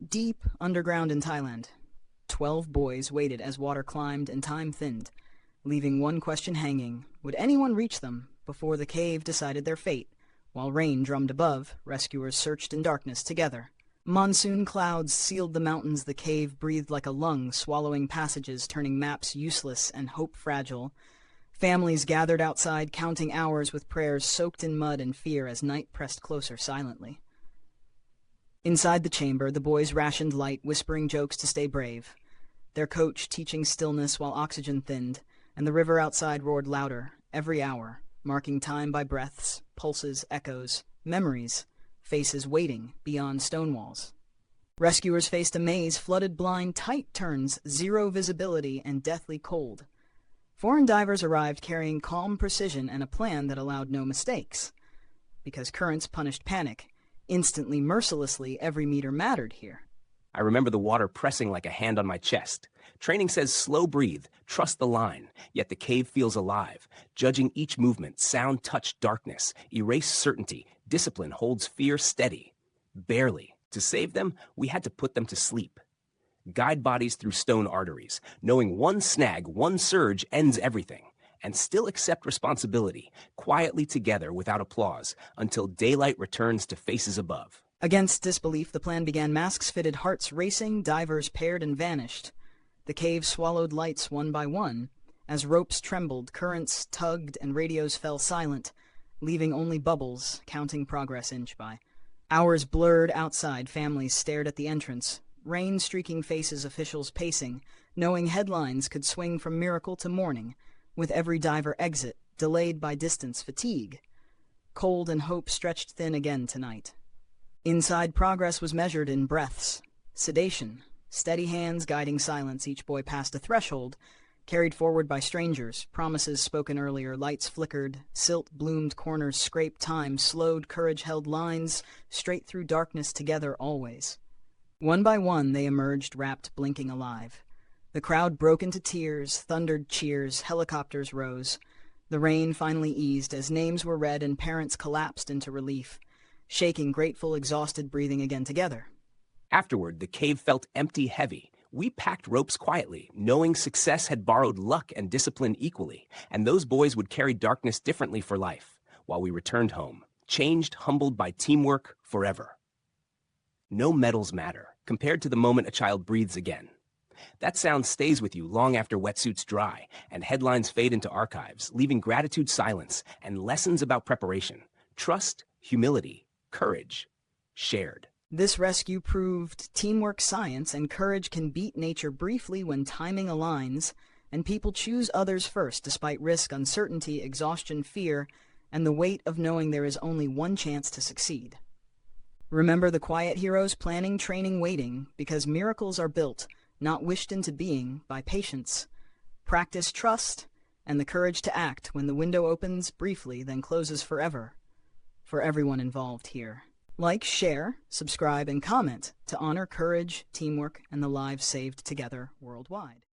Deep underground in Thailand, 12 boys waited as water climbed and time thinned, leaving one question hanging: would anyone reach them before the cave decided their fate? While rain drummed above, rescuers searched in darkness together. Monsoon clouds sealed the mountains. The cave breathed like a lung, swallowing passages, turning maps useless and hope fragile. Families gathered outside, counting hours with prayers soaked in mud and fear as night pressed closer silently. Inside the chamber, the boys rationed light, whispering jokes to stay brave. Their coach teaching stillness while oxygen thinned, and the river outside roared louder, every hour, marking time by breaths, pulses, echoes, memories, faces waiting beyond stone walls. Rescuers faced a maze, flooded blind, tight turns, zero visibility, and deathly cold. Foreign divers arrived carrying calm precision and a plan that allowed no mistakes. Because currents punished panic, instantly, mercilessly, every meter mattered here. I remember the water pressing like a hand on my chest. Training says slow breathe, trust the line, yet the cave feels alive, judging each movement, sound touch darkness, erase certainty, discipline holds fear steady. Barely. To save them, we had to put them to sleep. Guide bodies through stone arteries, knowing one snag, one surge ends everything, and still accept responsibility, quietly together without applause, until daylight returns to faces above. Against disbelief, the plan began. Masks fitted, hearts racing, divers paired and vanished. The cave swallowed lights one by one. As ropes trembled, currents tugged, and radios fell silent, leaving only bubbles, counting progress inch by. Hours blurred outside, families stared at the entrance, rain-streaking faces, officials pacing, knowing headlines could swing from miracle to mourning, with every diver exit, delayed by distance, fatigue. Cold and hope stretched thin again tonight. Inside, progress was measured in breaths, sedation, steady hands guiding silence. Each boy passed a threshold, carried forward by strangers, promises spoken earlier, lights flickered, silt bloomed, corners scraped, time slowed, courage held lines, straight through darkness together always. One by one they emerged, wrapped, blinking alive. The crowd broke into tears, thundered cheers, helicopters rose. The rain finally eased as names were read and parents collapsed into relief, shaking, grateful, exhausted, breathing again together. Afterward, the cave felt empty, heavy. We packed ropes quietly, knowing success had borrowed luck and discipline equally, and those boys would carry darkness differently for life, while we returned home, changed, humbled by teamwork forever. No medals matter, compared to the moment a child breathes again. That sound stays with you long after wetsuits dry, and headlines fade into archives, leaving gratitude, silence, and lessons about preparation, trust, humility, courage, shared. This rescue proved teamwork, science, and courage can beat nature briefly when timing aligns, and people choose others first despite risk, uncertainty, exhaustion, fear, and the weight of knowing there is only one chance to succeed. Remember the quiet heroes, planning, training, waiting, because miracles are built, not wished into being, by patience, practice, trust, and the courage to act when the window opens briefly, then closes forever, for everyone involved here. Like, share, subscribe, and comment to honor courage, teamwork, and the lives saved together worldwide.